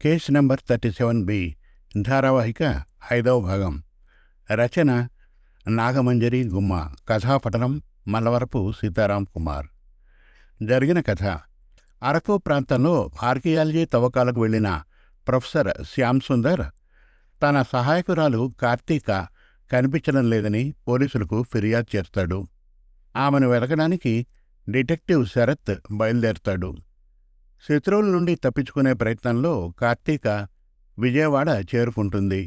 Case number 37B ధారావాహిక 5వ భాగం. రచన నాగమంజరి గుమ్మ. కథాపఠనం మల్లవరపు సీతారాం కుమార్. జరిగిన కథ: అరకు ప్రాంతంలో ఆర్కియాలజీ తవ్వకాలకు వెళ్లిన ప్రొఫెసర్ శ్యామ్ సుందర్ తన సహాయకురాలు కార్తీక కనిపించడం లేదని పోలీసులకు ఫిర్యాదు చేస్తాడు. ఆమెను వెతకడానికి డిటెక్టివ్ శరత్ బయలుదేరుతాడు. శత్రువుల నుండి తప్పించుకునే ప్రయత్నంలో కార్తీక విజయవాడ చేరుకుంటుంది.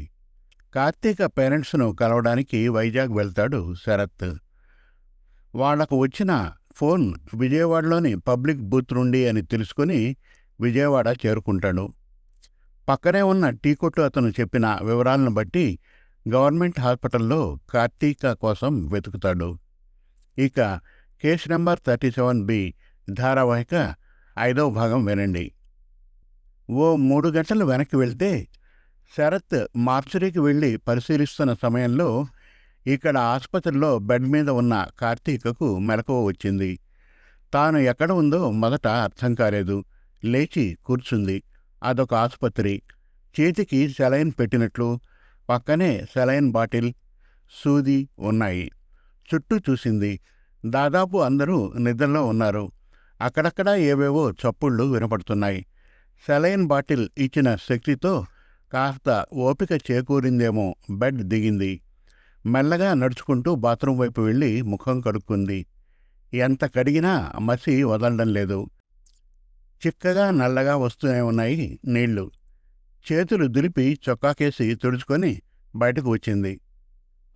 కార్తీక పేరెంట్స్ను కలవడానికి వైజాగ్ వెళ్తాడు శరత్. వాళ్లకు వచ్చిన ఫోన్ విజయవాడలోని పబ్లిక్ బూత్ నుండి అని తెలుసుకుని విజయవాడ చేరుకుంటాడు. పక్కనే ఉన్న టీ కొట్టు అతను చెప్పిన వివరాలను బట్టి గవర్నమెంట్ హాస్పిటల్లో కార్తీక కోసం వెతుకుతాడు. ఇక కేస్ నంబర్ 37B ధారావాహిక 5వ భాగం వినండి. ఓ 3 గంటలు వెనక్కి వెళ్తే శరత్ మార్చురీకి వెళ్ళి పరిశీలిస్తున్న సమయంలో ఇక్కడ ఆసుపత్రిలో బెడ్ మీద ఉన్న కార్తీకకు మెలకువ వచ్చింది. తాను ఎక్కడ ఉందో మొదట అర్థం కాలేదు. లేచి కూర్చుంది. అదొక ఆసుపత్రి. చేతికి సెలైన్ పెట్టినట్లు పక్కనే సెలైన్ బాటిల్, సూది ఉన్నాయి. చుట్టూ చూసింది. దాదాపు అందరూ నిద్రలో ఉన్నారు. అక్కడక్కడా ఏవేవో చప్పుళ్ళు వినపడుతున్నాయి. సెలైన్ బాటిల్ ఇచ్చిన శక్తితో కాస్త ఓపిక చేకూరిందేమో. బెడ్ దిగింది. మెల్లగా నడుచుకుంటూ బాత్రూం వైపు వెళ్ళి ముఖం కడుక్కుంది. ఎంత కడిగినా మసి వదలడం లేదు. చిక్కగా నల్లగా వస్తూనే ఉన్నాయి నీళ్లు. చేతులు దులిపి చొక్కాకేసి తుడుచుకొని బయటకు వచ్చింది.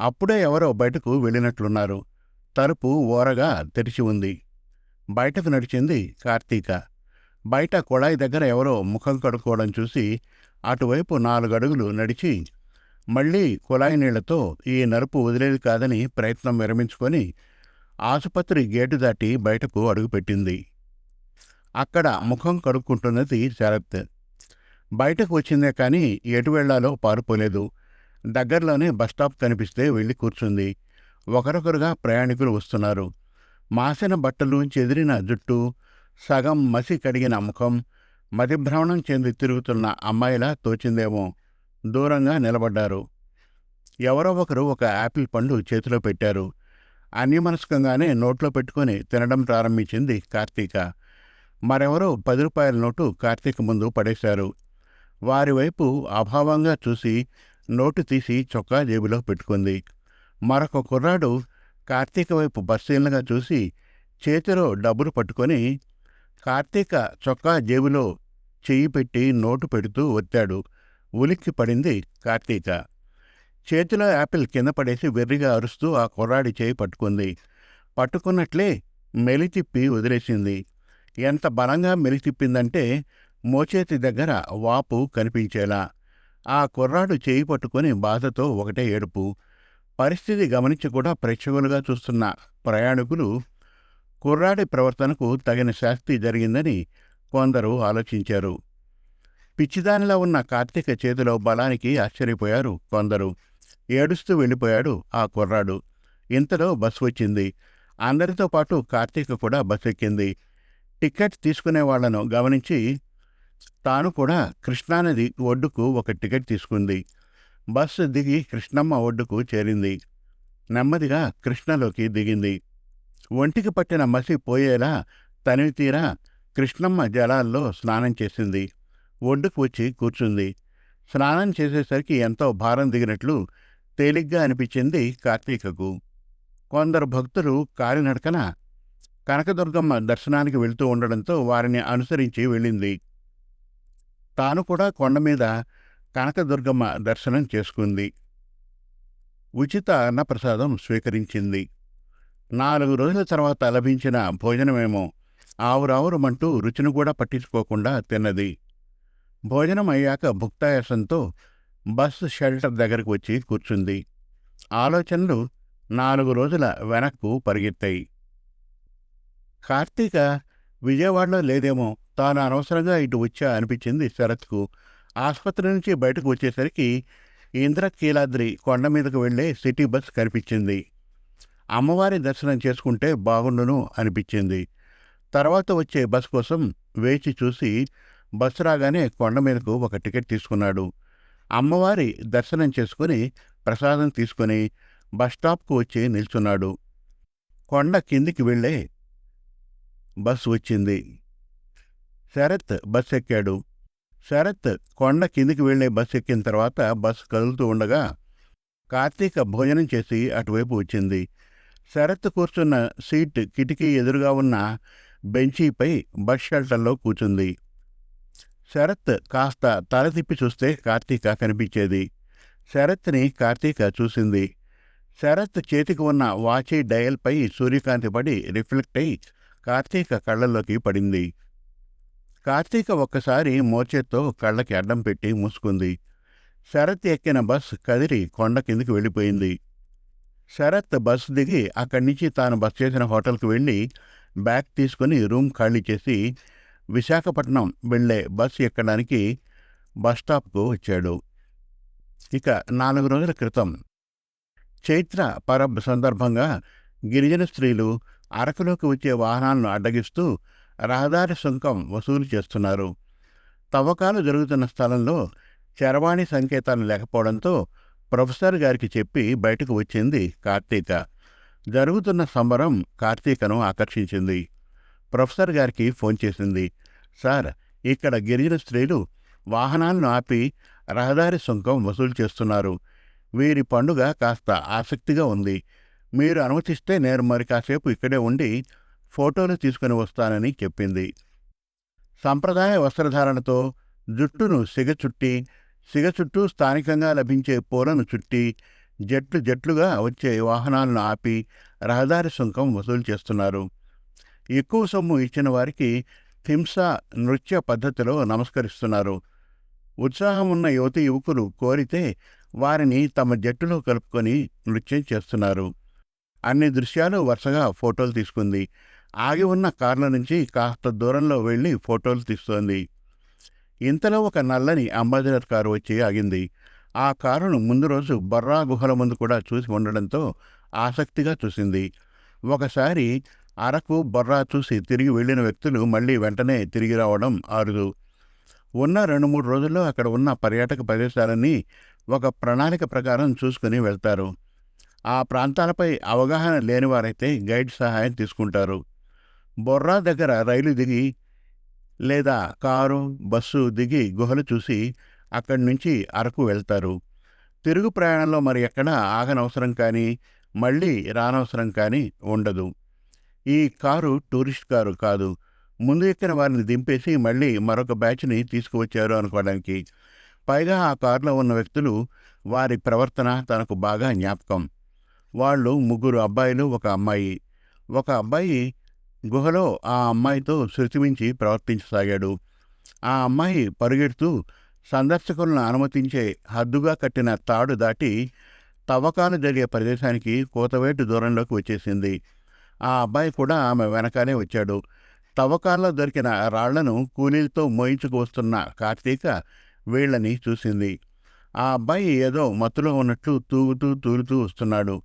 అప్పుడే ఎవరో బయటకు వెళ్ళినట్లున్నారు. తలుపు ఓరగా తెరిచి ఉంది. బయటకు నడిచింది కార్తీక. బయట కొళాయి దగ్గర ఎవరో ముఖం కడుక్కోవడం చూసి అటువైపు 4 అడుగులు నడిచి మళ్లీ కుళాయి నీళ్లతో ఈ నలుపు వదిలేది కాదని ప్రయత్నం విరమించుకొని ఆసుపత్రి గేటు దాటి బయటకు అడుగుపెట్టింది. అక్కడ ముఖం కడుక్కుంటున్నది శరత్. బయటకు వచ్చిందే కానీ ఎటు వెళ్లాలో పారుపోలేదు. దగ్గరలోనే బస్టాప్ కనిపిస్తే వెళ్ళి కూర్చుంది. ఒకరొకరుగా ప్రయాణికులు వస్తున్నారు. మాసిన బట్టలు, చెదిరిన జుట్టు, సగం మసి కడిగిన ముఖం, మతిభ్రమణం చెంది తిరుగుతున్న అమ్మాయిలా తోచిందేమో. దూరంగా నిలబడ్డారు. ఎవరో ఒకరు ఒక యాపిల్ పండు చేతిలో పెట్టారు. అన్యమనస్కంగానే నోట్లో పెట్టుకుని తినడం ప్రారంభించింది కార్తీక. మరెవరో 10 రూపాయల నోటు కార్తీక ముందు పడేశారు. వారివైపు అభావంగా చూసి నోటు తీసి చొక్కా జేబులో పెట్టుకుంది. మరొక కుర్రాడు కార్తీక వైపు పరిశీలనగా చూసి చేతిలో డబ్బులు పట్టుకొని కార్తీక చొక్కా జేబులో చెయ్యి పెట్టి నోటు పెడుతూ ఒత్తాడు. ఉలిక్కి పడింది కార్తీక. చేతిలో యాపిల్ కింద పడేసి వెర్రిగా అరుస్తూ ఆ కుర్రాడి చేయి పట్టుకుంది. పట్టుకున్నట్లే మెలితిప్పి వదిలేసింది. ఎంత బలంగా మెలితిప్పిందంటే మోచేతి దగ్గర వాపు కనిపించేలా. ఆ కుర్రాడు చేయి పట్టుకొని బాధతో ఒకటే ఏడుపు. పరిస్థితి గమనించి కూడా ప్రేక్షకులుగా చూస్తున్న ప్రయాణికులు కుర్రాడి ప్రవర్తనకు తగిన శాస్తి జరిగిందని కొందరు ఆలోచించారు. పిచ్చిదానిలా ఉన్న కార్తీక చేతిలో బలానికి ఆశ్చర్యపోయారు కొందరు. ఏడుస్తూ వెళ్ళిపోయాడు ఆ కుర్రాడు. ఇంతలో బస్సు వచ్చింది. అందరితో పాటు కార్తీక కూడా బస్సు ఎక్కింది. టికెట్ తీసుకునే వాళ్లను గమనించి తాను కూడా కృష్ణానది ఒడ్డుకు ఒక టికెట్ తీసుకుంది. బస్సు దిగి కృష్ణమ్మ ఒడ్డుకు చేరింది. నెమ్మదిగా కృష్ణలోకి దిగింది. ఒంటికి పట్టిన మసి పోయేలా తనివి తీరా కృష్ణమ్మ జలాల్లో స్నానం చేసింది. ఒడ్డుకు వచ్చి కూర్చుంది. స్నానం చేసేసరికి ఎంతో భారం దిగినట్లు తేలిగ్గా అనిపించింది కార్తీకకు. కొందరు భక్తులు కాలినడకన కనకదుర్గమ్మ దర్శనానికి వెళ్తూ ఉండడంతో వారిని అనుసరించి వెళ్ళింది. తాను కూడా కొండమీద కనకదుర్గమ్మ దర్శనం చేసుకుంది. ఉచిత అన్నప్రసాదం స్వీకరించింది. 4 రోజుల తర్వాత లభించిన భోజనమేమో ఆవురావురమంటూ రుచిని కూడా పట్టించుకోకుండా తిన్నది. భోజనం అయ్యాక భుక్తాయాసంతో బస్ షెల్టర్ దగ్గరకు వచ్చి కూర్చుంది. ఆలోచనలు 4 రోజుల వెనక్కు పరిగెత్తాయి. కార్తీక విజయవాడలో లేదేమో. తాను అనవసరంగా ఇటు వచ్చా అనిపించింది శరత్కు. ఆసుపత్రి నుంచి బయటకు వచ్చేసరికి ఇంద్రకీలాద్రి కొండ మీదకు వెళ్లే సిటీ బస్ కనిపించింది. అమ్మవారి దర్శనం చేసుకుంటే బాగుండును అనిపించింది. తర్వాత వచ్చే బస్ కోసం వేచి చూసి బస్సు రాగానే కొండ మీదకు ఒక టికెట్ తీసుకున్నాడు. అమ్మవారి దర్శనం చేసుకుని ప్రసాదం తీసుకుని బస్టాప్కు వచ్చి నిల్చున్నాడు. కొండ కిందికి వెళ్ళే బస్సు వచ్చింది. శరత్ బస్సు ఎక్కాడు. శరత్ కొండ కిందికి వెళ్లే బస్సు ఎక్కిన తర్వాత బస్సు కదులుతూ ఉండగా కార్తీక భోజనం చేసి అటువైపు వచ్చింది. శరత్ కూర్చున్న సీట్ కిటికీ ఎదురుగా ఉన్న బెంచీపై బస్ షెల్టర్లో కూర్చుంది. శరత్ కాస్త తల తిప్పి చూస్తే కార్తీక కనిపించేది. శరత్ని కార్తీక చూసింది. శరత్ చేతికి ఉన్న వాచి డయల్పై సూర్యకాంతి పడి రిఫ్లెక్ట్ అయి కార్తీక కళ్ళల్లోకి పడింది. కార్తీక ఒక్కసారి మోచేత్తో కళ్ళకి అడ్డం పెట్టి మూసుకుంది. శరత్ ఎక్కిన బస్ కదిరి కొండ కిందికి వెళ్ళిపోయింది. శరత్ బస్సు దిగి అక్కడి నుంచి తాను బస్ చేసిన హోటల్కి వెళ్ళి బ్యాగ్ తీసుకుని రూమ్ ఖాళీ చేసి విశాఖపట్నం వెళ్లే బస్సు ఎక్కడానికి బస్టాప్కు వచ్చాడు. ఇక 4 రోజుల క్రితం చైత్ర పరబ్ సందర్భంగా గిరిజన స్త్రీలు అరకులోకి వచ్చే వాహనాలను అడ్డగిస్తూ రహదారి సుంకం వసూలు చేస్తున్నారు. తవ్వకాలు జరుగుతున్న స్థలంలో చరవాణి సంకేతాలు లేకపోవడంతో ప్రొఫెసర్ గారికి చెప్పి బయటకు వచ్చింది కార్తీక. జరుగుతున్న సంబరం కార్తీకను ఆకర్షించింది. ప్రొఫెసర్ గారికి ఫోన్ చేసింది. సార్, ఇక్కడ గిరిజన స్త్రీలు వాహనాలను ఆపి రహదారి సుంకం వసూలు చేస్తున్నారు. వీరి పండుగ కాస్త ఆసక్తిగా ఉంది. మీరు అనుమతిస్తే నేను మరి కాసేపు ఇక్కడే ఉండి ఫోటోలు తీసుకుని వస్తానని చెప్పింది. సంప్రదాయ వస్త్రధారణతో జుట్టును సిగ చుట్టూ స్థానికంగా లభించే పూలను చుట్టి జట్లుగా వచ్చే వాహనాలను ఆపి రహదారి సుంకం వసూలు చేస్తున్నారు. ఎక్కువ సొమ్ము ఇచ్చిన వారికి థింసా నృత్య పద్ధతిలో నమస్కరిస్తున్నారు. ఉత్సాహం ఉన్న యువతీ యువకులు కోరితే వారిని తమ జట్టులో కలుపుకొని నృత్యం చేస్తున్నారు. అన్ని దృశ్యాలు వరుసగా ఫోటోలు తీసుకుంది. ఆగి ఉన్న కార్ల నుంచి కాస్త దూరంలో వెళ్ళి ఫోటోలు తీస్తోంది. ఇంతలో ఒక నల్లని అంబాసిడర్ కారు వచ్చి ఆగింది. ఆ కారును ముందు రోజు బొర్రా గుహల ముందు కూడా చూసి ఉండడంతో ఆసక్తిగా చూసింది. ఒకసారి అరకు బొర్రా చూసి తిరిగి వెళ్ళిన వ్యక్తులు మళ్ళీ వెంటనే తిరిగి రావడం అరుదు. ఉన్న 2-3 రోజుల్లో అక్కడ ఉన్న పర్యాటక ప్రదేశాలన్నీ ఒక ప్రణాళిక ప్రకారం చూసుకుని వెళ్తారు. ఆ ప్రాంతాలపై అవగాహన లేనివారైతే గైడ్ సహాయం తీసుకుంటారు. బొర్రా దగ్గర రైలు దిగి లేదా కారు, బస్సు దిగి గుహలు చూసి అక్కడి నుంచి అరకు వెళ్తారు. తిరుగు ప్రయాణంలో మరి ఎక్కడా ఆగనవసరం కానీ మళ్ళీ రానవసరం కానీ ఉండదు. ఈ కారు టూరిస్ట్ కారు కాదు. ముందు ఎక్కిన వారిని దింపేసి మళ్ళీ మరొక బ్యాచ్ని తీసుకువచ్చారు అనుకోవడానికి. పైగా ఆ కారులో ఉన్న వ్యక్తులు, వారి ప్రవర్తన తనకు బాగా జ్ఞాపకం. వాళ్ళు 3 అబ్బాయిలు, 1 అమ్మాయి. ఒక అబ్బాయి గుహలో ఆ అమ్మాయితో శృతిమించి ప్రవర్తించసాగాడు. ఆ అమ్మాయి పరుగెడుతూ సందర్శకులను అనుమతించే హద్దుగా కట్టిన తాడు దాటి తవ్వకాలు జరిగే ప్రదేశానికి కూతవేటు దూరంలోకి వచ్చేసింది. ఆ అబ్బాయి కూడా ఆమె వెనకాలే వచ్చాడు. తవ్వకాల్లో దొరికిన రాళ్లను కూలీలతో మోయించుకు వస్తున్న కార్తీక వీళ్ళని చూసింది. ఆ అబ్బాయి ఏదో మత్తులో ఉన్నట్లు తూలుతూ వస్తున్నాడు.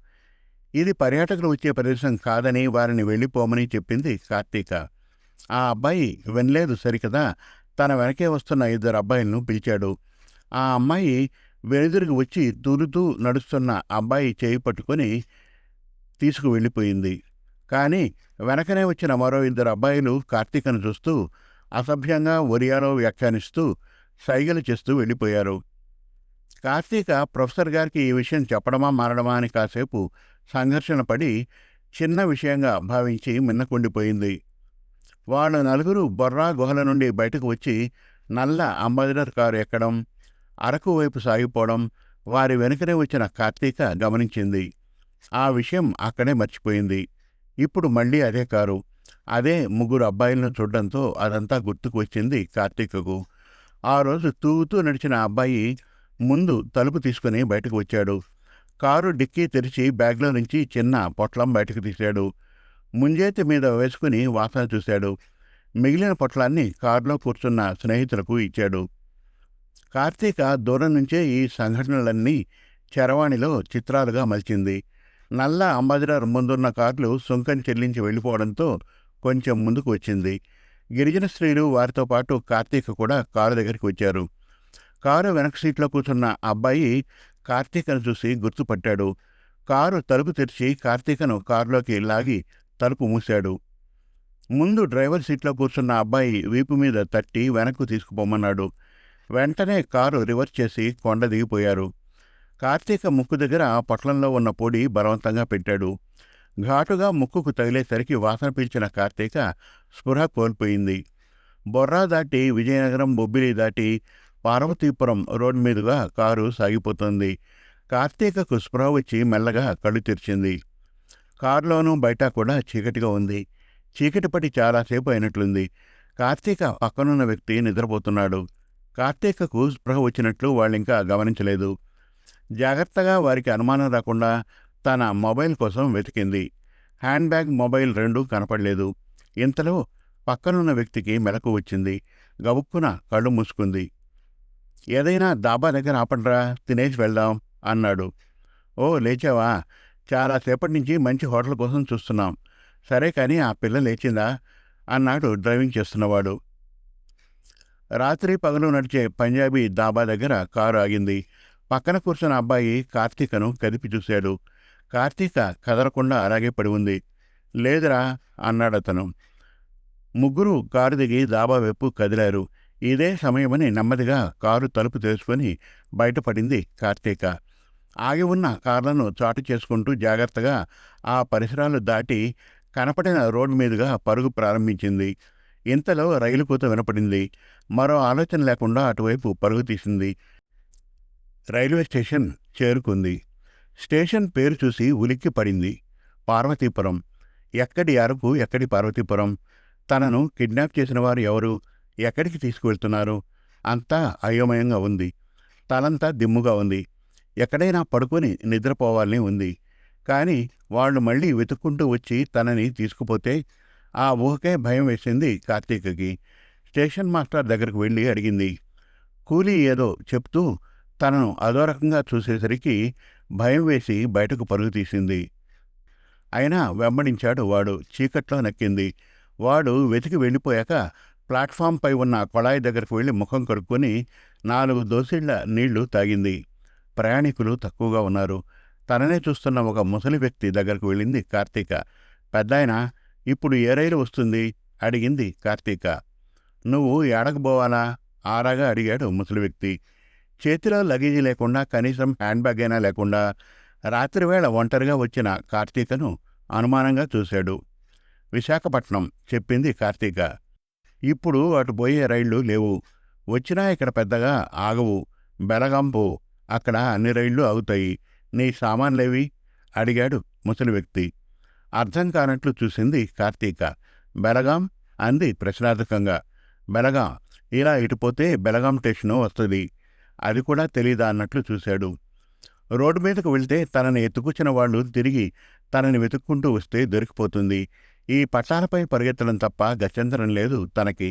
ఇది పర్యాటకులు వచ్చే ప్రదేశం కాదని వారిని వెళ్ళిపోమని చెప్పింది కార్తీక. ఆ అబ్బాయి వినలేదు సరికదా, తన వెనకే వస్తున్న 2 అబ్బాయిలను పిలిచాడు. ఆ అమ్మాయి వెనుదిరిగి వచ్చి తూలుతూ నడుస్తున్న అబ్బాయి చేయి పట్టుకొని తీసుకువెళ్ళిపోయింది. కానీ వెనకనే వచ్చిన మరో 2 అబ్బాయిలు కార్తీకను చూస్తూ అసభ్యంగా ఒరియాలో వ్యాఖ్యానిస్తూ సైగలు చేస్తూ వెళ్ళిపోయారు. కార్తీక ప్రొఫెసర్ గారికి ఈ విషయం చెప్పడమా మారడమా అని కాసేపు సంఘర్షణ పడి చిన్న విషయంగా భావించి మిన్నకుండిపోయింది. వాళ్ళు 4 బొర్రా గుహల నుండి బయటకు వచ్చి నల్ల అంబాసిడర్ కారు ఎక్కడం, అరకు వైపు సాగిపోవడం వారి వెనుకనే వచ్చిన కార్తీక గమనించింది. ఆ విషయం అక్కడే మర్చిపోయింది. ఇప్పుడు మళ్ళీ అదే కారు, అదే 3 అబ్బాయిలను చూడడంతో అదంతా గుర్తుకు వచ్చింది కార్తీకకు. ఆ రోజు తూగుతూ నడిచిన అబ్బాయి ముందు తలుపు తీసుకుని బయటకు వచ్చాడు. కారు డిక్కీ తెరిచి బ్యాగ్లో నుంచి చిన్న పొట్లం బయటకు తీశాడు. ముంజేతి మీద వేసుకుని వాసన చూశాడు. మిగిలిన పొట్లాన్ని కారులో కూర్చున్న స్నేహితులకు ఇచ్చాడు. కార్తీక దూరం నుంచే ఈ సంఘటనలన్నీ చరవాణిలో చిత్రాలుగా మలిచింది. నల్ల అంబాసిడర్ ముందున్న కార్లు సుంకం చెల్లించి వెళ్ళిపోవడంతో కొంచెం ముందుకు వచ్చింది. గిరిజన స్త్రీలు వారితో పాటు కార్తీక్ కూడా కారు దగ్గరికి వచ్చారు. కారు వెనక సీట్లో కూర్చున్న అబ్బాయి కార్తీకను చూసి గుర్తుపట్టాడు. కారు తలుపు తెరిచి కార్తీకను కారులోకి లాగి తలుపు మూశాడు. ముందు డ్రైవర్ సీట్లో కూర్చున్న అబ్బాయి వీపు మీద తట్టి వెనక్కు తీసుకుపోమన్నాడు. వెంటనే కారు రివర్స్ చేసి కొండ దిగిపోయారు. కార్తీక ముక్కు దగ్గర పొట్లంలో ఉన్న పొడి బలవంతంగా పెట్టాడు. ఘాటుగా ముక్కుకు తగిలేసరికి వాసన పీల్చిన కార్తీక స్పృహ కోల్పోయింది. బొర్రా దాటి విజయనగరం, బొబ్బిలి దాటి పార్వతీపురం రోడ్ మీదుగా కారు సాగిపోతుంది. కార్తీకకు స్పృహ వచ్చి మెల్లగా కళ్ళు తెరిచింది. కారులోనూ బయట కూడా చీకటిగా ఉంది. చీకటి పడి చాలాసేపు అయినట్లుంది. కార్తీక పక్కనున్న వ్యక్తి నిద్రపోతున్నాడు. కార్తీకకు స్పృహ వచ్చినట్లు వాళ్ళింకా గమనించలేదు. జాగ్రత్తగా వారికి అనుమానం రాకుండా తన మొబైల్ కోసం వెతికింది. హ్యాండ్ బ్యాగ్, మొబైల్ రెండూ కనపడలేదు. ఇంతలో పక్కనున్న వ్యక్తికి మెలకు వచ్చింది. గబుక్కున కళ్ళు మూసుకుంది. ఏదైనా దాబా దగ్గర ఆపండ్రా, తినేసి వెళ్దాం అన్నాడు. ఓ లేచావా? చాలాసేపటి నుంచి మంచి హోటల్ కోసం చూస్తున్నాం. సరే కానీ ఆ పిల్ల లేచిందా అన్నాడు డ్రైవింగ్ చేస్తున్నవాడు. రాత్రి పగలు నడిచే పంజాబీ దాబా దగ్గర కారు ఆగింది. పక్కన కూర్చున్న అబ్బాయి కార్తీకను కదిపి చూశాడు. కార్తీక కదలకుండా అలాగే పడి ఉంది. లేదురా అన్నాడతను. ముగ్గురు కారు దిగి దాబా వైపు కదిలారు. ఇదే సమయమని నెమ్మదిగా కారు తలుపు తెరుచుకొని బయటపడింది కార్తీక. ఆగి ఉన్న కార్లను చాటు చేసుకుంటూ జాగ్రత్తగా ఆ పరిసరాలు దాటి కనపడిన రోడ్డు మీదుగా పరుగు ప్రారంభించింది. ఇంతలో రైలు కూత వినపడింది. మరో ఆలోచన లేకుండా అటువైపు పరుగు తీసింది. రైల్వే స్టేషన్ చేరుకుంది. స్టేషన్ పేరు చూసి ఉలిక్కి పడింది. పార్వతీపురం. ఎక్కడి అరకు, ఎక్కడి పార్వతీపురం? తనను కిడ్నాప్ చేసిన వారు ఎవరు? ఎక్కడికి తీసుకువెళ్తున్నారు? అంతా అయోమయంగా ఉంది. తలంతా దిమ్ముగా ఉంది. ఎక్కడైనా పడుకొని నిద్రపోవాలని ఉంది. కానీ వాళ్ళు మళ్ళీ వెతుక్కుంటూ వచ్చి తనని తీసుకుపోతే ఆ ఊహకే భయం వేసింది కార్తీకకి. స్టేషన్ మాస్టర్ దగ్గరకు వెళ్ళి అడిగింది. కూలీ ఏదో చెప్తూ తనను అదో రకంగా చూసేసరికి భయం వేసి బయటకు పరుగు తీసింది. అయినా వెంబడించాడు వాడు. చీకట్లో నక్కింది. వాడు వెతికి వెళ్ళిపోయాక ప్లాట్ఫామ్పై ఉన్న కొళాయి దగ్గరకు వెళ్ళి ముఖం కడుక్కొని 4 దోసిళ్ల నీళ్లు తాగింది. ప్రయాణికులు తక్కువగా ఉన్నారు. తననే చూస్తున్న ఒక ముసలి వ్యక్తి దగ్గరకు వెళ్ళింది కార్తీక. పెద్దాయన, ఇప్పుడు ఏ రైలు వస్తుంది అడిగింది కార్తీక. నువ్వు ఏడకపోవాలా ఆరాగా అడిగాడు ముసలి వ్యక్తి. చేతిలో లగేజీ లేకుండా, కనీసం హ్యాండ్ బ్యాగ్ అయినా లేకుండా రాత్రివేళ ఒంటరిగా వచ్చిన కార్తీకను అనుమానంగా చూశాడు. విశాఖపట్నం చెప్పింది కార్తీక. ఇప్పుడు అటు పోయే రైళ్లు లేవు. వచ్చినా ఇక్కడ పెద్దగా ఆగవు. బెలగాంపు, అక్కడ అన్ని రైళ్లు ఆగుతాయి. నీ సామాన్లేవి అడిగాడు ముసలి వ్యక్తి. అర్థం కానట్లు చూసింది కార్తీక. బెలగాం అంది ప్రశ్నార్థకంగా. బెలగాం, ఇలా ఇటుపోతే బెలగాం స్టేషను వస్తుంది. అది కూడా తెలీదా అన్నట్లు చూశాడు. రోడ్డు మీదకు వెళ్తే తనని ఎత్తుకొచ్చిన వాళ్ళు తిరిగి తనని వెతుక్కుంటూ వస్తే దొరికిపోతుంది. ఈ పట్టాలపై పరిగెత్తడం తప్ప గత్యంతరం లేదు తనకి.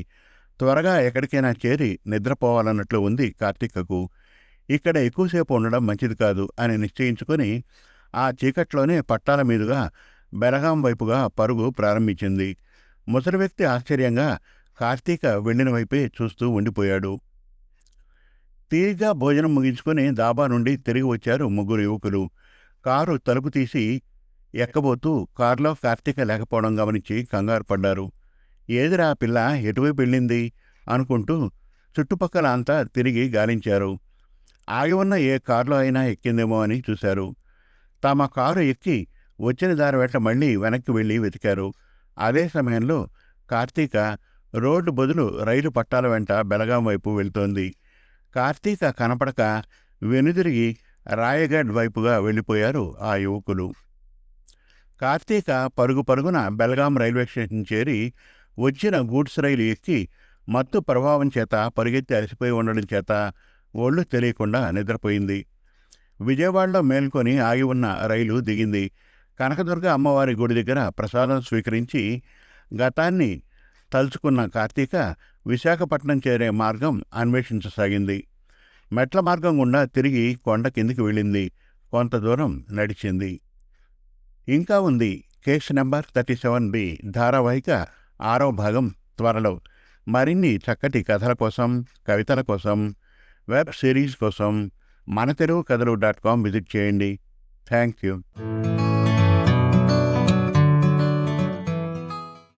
త్వరగా ఎక్కడికైనా చేరి నిద్రపోవాలన్నట్లు ఉంది కార్తీకకు. ఇక్కడ ఎక్కువసేపు ఉండడం మంచిది కాదు అని నిశ్చయించుకొని ఆ చీకట్లోనే పట్టాల మీదుగా బెలగాం వైపుగా పరుగు ప్రారంభించింది. ముసలి వ్యక్తి ఆశ్చర్యంగా కార్తీక వెళ్ళిన వైపే చూస్తూ ఉండిపోయాడు. తీరిగ్గా భోజనం ముగించుకొని దాబా నుండి తిరిగి వచ్చారు ముగ్గురు యువకులు. కారు తలుపు తీసి ఎక్కబోతూ కారులో కార్తీక లేకపోవడం గమనించి కంగారు పడ్డారు. ఏదిరా పిల్ల ఎటువైపు వెళ్ళింది అనుకుంటూ చుట్టుపక్కల అంతా తిరిగి గాలించారు. ఆగి ఉన్న ఏ కారులో అయినా ఎక్కిందేమో అని చూశారు. తమ కారు ఎక్కి వచ్చిన దారి వెంట మళ్ళీ వెనక్కి వెళ్ళి వెతికారు. అదే సమయంలో కార్తీక రోడ్డు బదులు రైలు పట్టాల వెంట బెలగాం వైపు వెళ్తోంది. కార్తీక కనపడక వెనుదిరిగి రాయగఢ్ వైపుగా వెళ్ళిపోయారు ఆ యువకులు. కార్తీక పరుగు పరుగున బెల్గాం రైల్వే స్టేషన్ చేరి వచ్చిన గూడ్స్ రైలు ఎక్కి మత్తు ప్రభావం చేత పరిగెత్తి అలసిపోయి ఉండడం చేత ఒళ్ళు తెలియకుండా నిద్రపోయింది. విజయవాడలో మేల్కొని ఆగి ఉన్న రైలు దిగింది. కనకదుర్గ అమ్మవారి గుడి దగ్గర ప్రసాదం స్వీకరించి గతాన్ని తలుచుకున్న కార్తీక విశాఖపట్నం చేరే మార్గం అన్వేషించసాగింది. మెట్ల మార్గం గుండా తిరిగి కొండ కిందికి వెళ్ళింది. కొంత దూరం నడిచింది. ఇంకా ఉంది. కేస్ నెంబర్ 37B ధారావాహిక 6వ భాగం త్వరలో మరిన్ని చక్కటి కథల కోసం, కవితల కోసం, వెబ్ సిరీస్ కోసం మన తెలుగు కథలు .com విజిట్ చేయండి. Thank you.